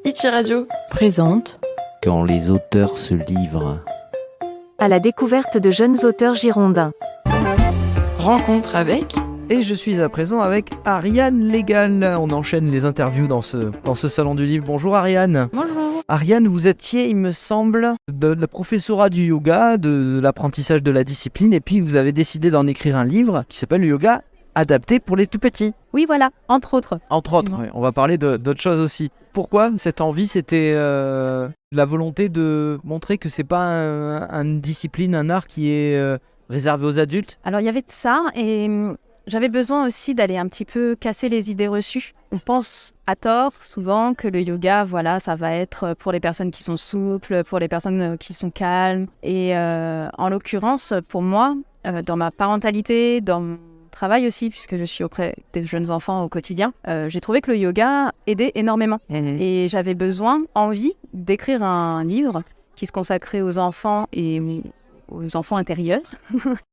Itchy Radio présente Quand les auteurs se livrent. À la découverte de jeunes auteurs girondins. rencontre avec Et je suis à présent avec Ariane Légal. On enchaîne les interviews dans ce salon du livre. Bonjour Ariane. Bonjour. Ariane, vous étiez, il me semble, de la professorat du yoga, de l'apprentissage de la discipline, et puis vous avez décidé d'en écrire un livre qui s'appelle Le yoga adapté pour les tout petits. Oui, voilà, entre autres. Entre autres, ouais, on va parler d'autres choses aussi. Pourquoi cette envie? C'était la volonté de montrer que c'est pas une discipline, un art qui est réservé aux adultes. Alors, il y avait de ça et j'avais besoin aussi d'aller un petit peu casser les idées reçues. On pense à tort souvent que le yoga, voilà, ça va être pour les personnes qui sont souples, pour les personnes qui sont calmes. Et en l'occurrence, pour moi, dans ma parentalité, dans mon travail aussi, puisque je suis auprès des jeunes enfants au quotidien, j'ai trouvé que le yoga aidait énormément. Et j'avais envie d'écrire un livre qui se consacrait aux enfants et aux enfants intérieurs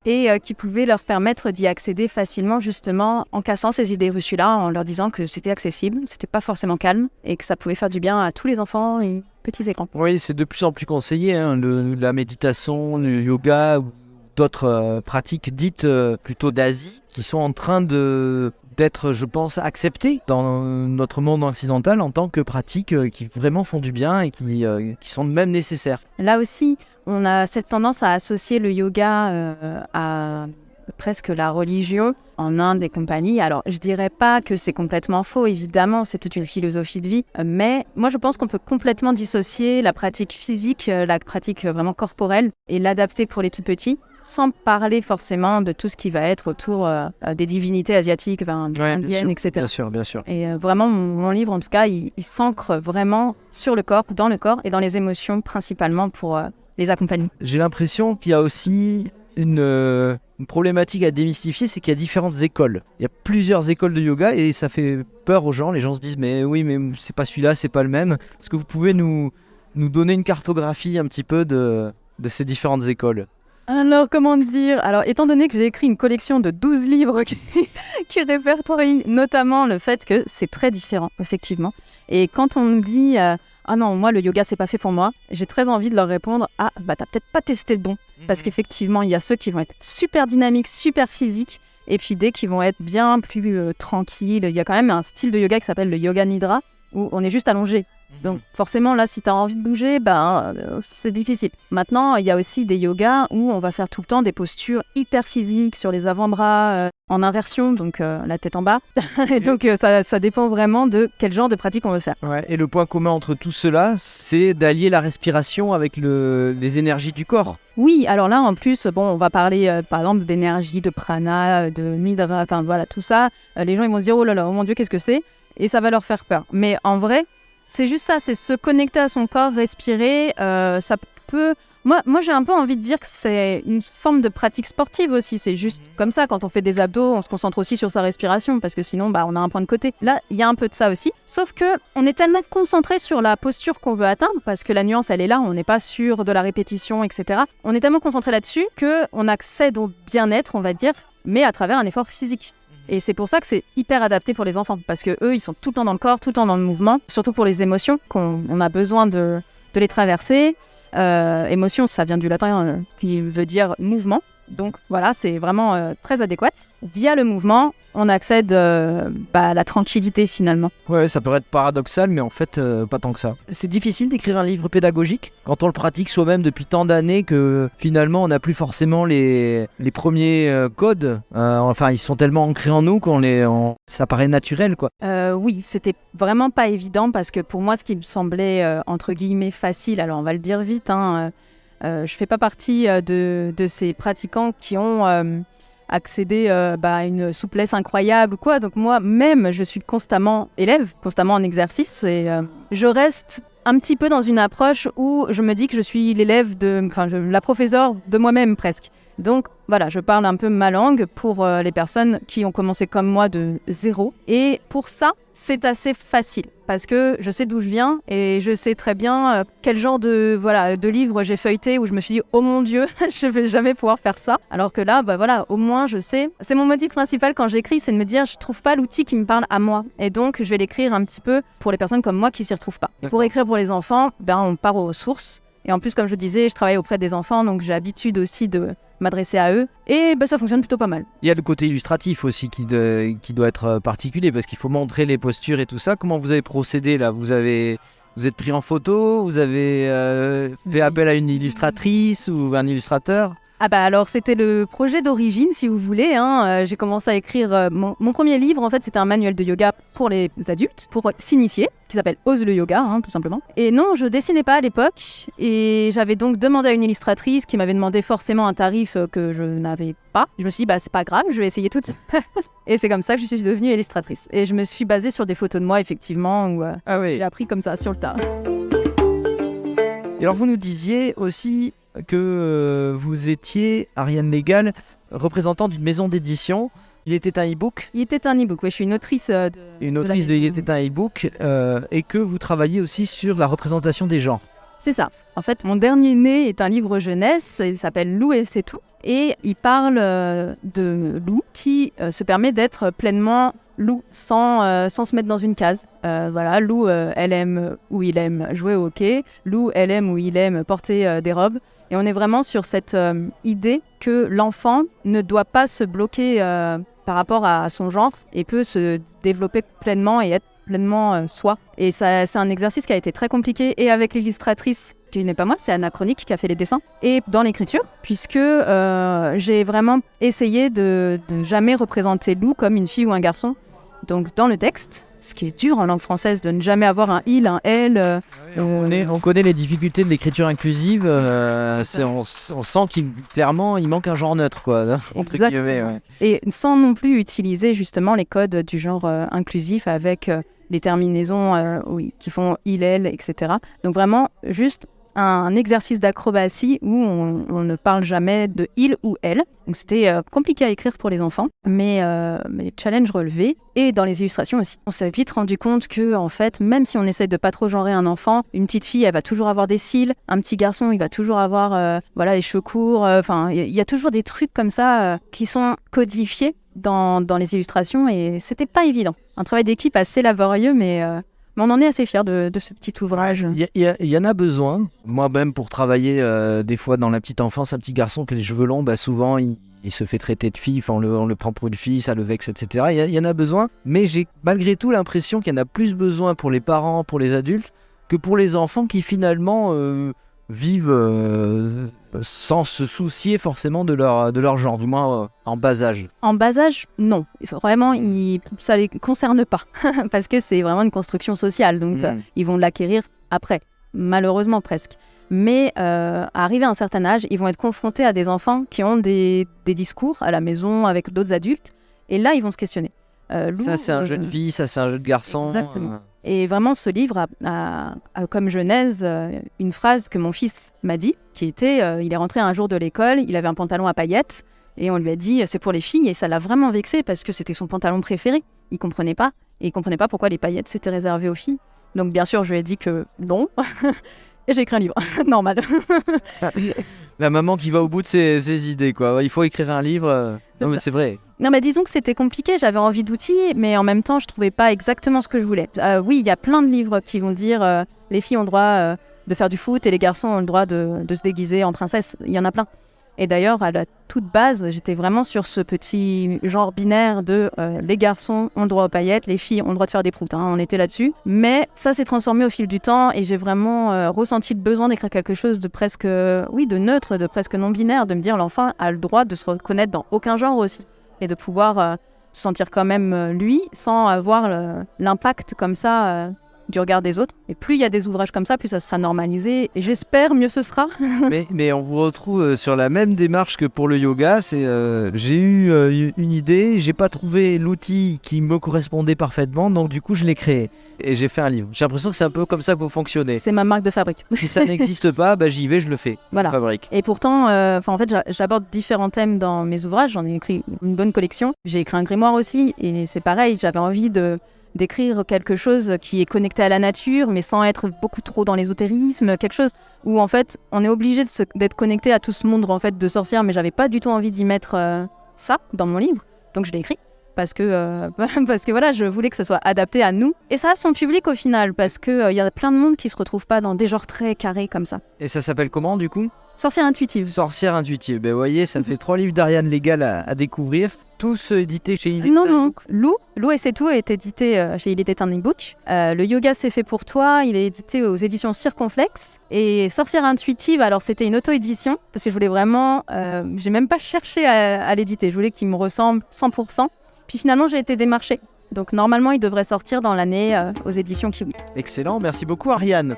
et qui pouvait leur permettre d'y accéder facilement, justement en cassant ces idées reçues-là, en leur disant que c'était accessible, c'était pas forcément calme et que ça pouvait faire du bien à tous les enfants et petits et grands. Oui, c'est de plus en plus conseillé, la méditation, le yoga ou d'autres pratiques dites plutôt d'Asie qui sont en train d'être, je pense, acceptées dans notre monde occidental en tant que pratiques qui vraiment font du bien et qui sont même nécessaires. Là aussi, on a cette tendance à associer le yoga à presque la religion en Inde et compagnie. Alors, je dirais pas que c'est complètement faux, évidemment, c'est toute une philosophie de vie, mais moi je pense qu'on peut complètement dissocier la pratique physique, la pratique vraiment corporelle et l'adapter pour les tout petits, sans parler forcément de tout ce qui va être autour des divinités asiatiques, indiennes, etc. Bien sûr. Et vraiment, mon livre, en tout cas, il s'ancre vraiment sur le corps, dans le corps et dans les émotions, principalement pour les accompagner. J'ai l'impression qu'il y a aussi une problématique à démystifier, c'est qu'il y a différentes écoles. Il y a plusieurs écoles de yoga et ça fait peur aux gens. Les gens se disent mais oui, mais c'est pas celui-là, c'est pas le même. Est-ce que vous pouvez nous donner une cartographie un petit peu de ces différentes écoles? Alors, comment dire ? Alors, étant donné que j'ai écrit une collection de 12 livres qui répertorient notamment le fait que c'est très différent, effectivement. Et quand on me dit « Ah non, moi, le yoga, c'est pas fait pour moi », j'ai très envie de leur répondre « Ah, bah t'as peut-être pas testé le bon ». Parce qu'effectivement, il y a ceux qui vont être super dynamiques, super physiques, et puis des qui vont être bien plus tranquilles. Il y a quand même un style de yoga qui s'appelle le yoga nidra, où on est juste allongé. Donc forcément, là, si tu as envie de bouger, c'est difficile. Maintenant, il y a aussi des yogas où on va faire tout le temps des postures hyper physiques sur les avant-bras en inversion, donc la tête en bas. Et donc ça dépend vraiment de quel genre de pratique on veut faire. Ouais, et le point commun entre tout cela, c'est d'allier la respiration avec les énergies du corps. Oui, alors là, en plus, on va parler par exemple d'énergie, de prana, de nidra, enfin voilà, tout ça. Les gens ils vont se dire « Oh là là, oh mon Dieu, qu'est-ce que c'est ?» Et ça va leur faire peur. Mais en vrai, c'est juste ça, c'est se connecter à son corps, respirer, ça peut... Moi, j'ai un peu envie de dire que c'est une forme de pratique sportive aussi, c'est juste comme ça, quand on fait des abdos, on se concentre aussi sur sa respiration, parce que sinon, on a un point de côté. Là, il y a un peu de ça aussi, sauf que on est tellement concentré sur la posture qu'on veut atteindre, parce que la nuance, elle est là, on n'est pas sûr de la répétition, etc. On est tellement concentré là-dessus qu'on accède au bien-être, on va dire, mais à travers un effort physique. Et c'est pour ça que c'est hyper adapté pour les enfants, parce que eux, ils sont tout le temps dans le corps, tout le temps dans le mouvement, surtout pour les émotions, qu'on a besoin de les traverser. Émotion, ça vient du latin qui veut dire mouvement. Donc voilà, c'est vraiment très adéquat. Via le mouvement, on accède à la tranquillité finalement. Ouais, ça peut être paradoxal, mais en fait, pas tant que ça. C'est difficile d'écrire un livre pédagogique quand on le pratique soi-même depuis tant d'années que finalement on n'a plus forcément les premiers codes. Enfin, ils sont tellement ancrés en nous ça paraît naturel, quoi. Oui, c'était vraiment pas évident parce que pour moi, ce qui me semblait entre guillemets facile, alors on va le dire vite, je fais pas partie de ces pratiquants qui ont accédé à une souplesse incroyable ou quoi. Donc moi-même, je suis constamment élève, constamment en exercice et je reste un petit peu dans une approche où je me dis que je suis la professeure de moi-même presque. Donc voilà, je parle un peu ma langue pour les personnes qui ont commencé comme moi de zéro. Et pour ça, c'est assez facile parce que je sais d'où je viens et je sais très bien quel genre de livre j'ai feuilleté où je me suis dit « Oh mon Dieu, je vais jamais pouvoir faire ça ». Alors que là, au moins je sais. C'est mon motif principal quand j'écris, c'est de me dire « Je trouve pas l'outil qui me parle à moi ». Et donc je vais l'écrire un petit peu pour les personnes comme moi qui s'y retrouvent pas. Pour écrire pour les enfants, on part aux sources. Et en plus, comme je disais, je travaille auprès des enfants, donc j'ai l'habitude aussi de m'adresser à eux. Et ça fonctionne plutôt pas mal. Il y a le côté illustratif aussi qui doit être particulier parce qu'il faut montrer les postures et tout ça. Comment vous avez procédé là ? Vous êtes pris en photo ? Vous avez fait appel à une illustratrice ou un illustrateur ? Alors c'était le projet d'origine si vous voulez, j'ai commencé à écrire mon premier livre, en fait c'était un manuel de yoga pour les adultes, pour s'initier, qui s'appelle Ose le yoga, tout simplement. Et non, je dessinais pas à l'époque et j'avais donc demandé à une illustratrice qui m'avait demandé forcément un tarif que je n'avais pas. Je me suis dit c'est pas grave, je vais essayer toute. Et c'est comme ça que je suis devenue illustratrice. Et je me suis basée sur des photos de moi effectivement où j'ai appris comme ça sur le tas. Et alors vous nous disiez aussi que vous étiez, Ariane Légal, représentant d'une maison d'édition. Il était un e-book ? Il était un e-book, oui, je suis une autrice de Il était un e-book et que vous travaillez aussi sur la représentation des genres. C'est ça. En fait, mon dernier né est un livre jeunesse, il s'appelle Lou et c'est tout. Et il parle de Lou qui se permet d'être pleinement Lou sans se mettre dans une case. Lou, elle aime ou il aime jouer au hockey. Lou, elle aime ou il aime porter des robes. Et on est vraiment sur cette idée que l'enfant ne doit pas se bloquer par rapport à son genre et peut se développer pleinement et être pleinement soi. Et ça, c'est un exercice qui a été très compliqué et avec l'illustratrice qui n'est pas moi, c'est Anachronique qui a fait les dessins et dans l'écriture, puisque j'ai vraiment essayé de jamais représenter Lou comme une fille ou un garçon. Donc dans le texte, ce qui est dur en langue française de ne jamais avoir un il, un elle. On connaît les difficultés de l'écriture inclusive. On sent clairement il manque un genre neutre, quoi. Exactement. Et sans non plus utiliser justement les codes du genre inclusif avec les terminaisons qui font il, elle, etc. Donc vraiment juste un exercice d'acrobatie où on ne parle jamais de il ou elle. Donc c'était compliqué à écrire pour les enfants, mais challenge relevé. Et dans les illustrations aussi. On s'est vite rendu compte que, en fait, même si on essaye de pas trop genrer un enfant, une petite fille, elle va toujours avoir des cils, un petit garçon, il va toujours avoir les cheveux courts. Il y a toujours des trucs comme ça qui sont codifiés dans les illustrations et c'était pas évident. Un travail d'équipe assez laborieux, mais on en est assez fiers de ce petit ouvrage. Il y en a besoin. Moi-même, pour travailler des fois dans la petite enfance, un petit garçon qui a les cheveux longs, souvent il se fait traiter de fille, on le prend pour une fille, ça le vexe, etc. Il y en a besoin, mais j'ai malgré tout l'impression qu'il y en a plus besoin pour les parents, pour les adultes, que pour les enfants qui finalement vivent sans se soucier forcément de leur genre, du moins en bas âge. En bas âge, non. Vraiment, ça les concerne pas, parce que c'est vraiment une construction sociale, donc ils vont l'acquérir après, malheureusement presque. Mais arrivé à un certain âge, ils vont être confrontés à des enfants qui ont des discours à la maison avec d'autres adultes, et là, ils vont se questionner. Lou, ça, c'est un jeu de fille, ça, c'est un jeu de garçon. Exactement. Et vraiment, ce livre a comme genèse une phrase que mon fils m'a dit, qui était, il est rentré un jour de l'école, il avait un pantalon à paillettes, et on lui a dit, c'est pour les filles, et ça l'a vraiment vexé, parce que c'était son pantalon préféré. Il comprenait pas, et il comprenait pas pourquoi les paillettes, c'était réservé aux filles. Donc bien sûr, je lui ai dit que non, et j'ai écrit un livre, normal. La maman qui va au bout de ses idées, quoi. Il faut écrire un livre. Non, mais c'est vrai. Non, mais disons que c'était compliqué. J'avais envie d'outils, mais en même temps, je trouvais pas exactement ce que je voulais. Oui, il y a plein de livres qui vont dire les filles ont le droit de faire du foot et les garçons ont le droit de se déguiser en princesse. Il y en a plein. Et d'ailleurs, à la toute base, j'étais vraiment sur ce petit genre binaire de les garçons ont le droit aux paillettes, les filles ont le droit de faire des proutes. On était là-dessus. Mais ça s'est transformé au fil du temps et j'ai vraiment ressenti le besoin d'écrire quelque chose de presque, de neutre, de presque non-binaire, de me dire l'enfant a le droit de se reconnaître dans aucun genre aussi et de pouvoir se sentir quand même lui sans avoir l'impact comme ça du regard des autres. Et plus il y a des ouvrages comme ça, plus ça sera normalisé. Et j'espère, mieux ce sera. Mais on vous retrouve sur la même démarche que pour le yoga. J'ai eu une idée, j'ai pas trouvé l'outil qui me correspondait parfaitement, donc du coup je l'ai créé et j'ai fait un livre. J'ai l'impression que c'est un peu comme ça que vous fonctionnez. C'est ma marque de fabrique. Si ça n'existe pas, j'y vais, je le fais. Voilà. Je fabrique. Et pourtant, en fait, j'aborde différents thèmes dans mes ouvrages. J'en ai écrit une bonne collection. J'ai écrit un grimoire aussi. Et c'est pareil, j'avais envie d'écrire quelque chose qui est connecté à la nature, mais sans être beaucoup trop dans l'ésotérisme. Quelque chose où, en fait, on est obligé d'être connecté à tout ce monde en fait, de sorcières. Mais j'avais pas du tout envie d'y mettre ça dans mon livre. Donc, je l'ai écrit. Parce que voilà, je voulais que ce soit adapté à nous. Et ça a son public au final, parce qu'il y a plein de monde qui se retrouve pas dans des genres très carrés comme ça. Et ça s'appelle comment du coup ? Sorcière intuitive. Sorcière intuitive. Vous voyez, ça fait 3 livres d'Ariane Légal à découvrir. Tous édités chez Il est Non. Lou et c'est tout est édité chez Il était un e-book. Le yoga c'est fait pour toi, il est édité aux éditions Circonflexe. Et Sorcière intuitive, alors c'était une auto-édition, parce que je voulais vraiment, j'ai même pas cherché à l'éditer, je voulais qu'il me ressemble 100%. Puis finalement, j'ai été démarchée. Donc normalement, il devrait sortir dans l'année aux éditions Kiwi. Excellent, merci beaucoup Ariane.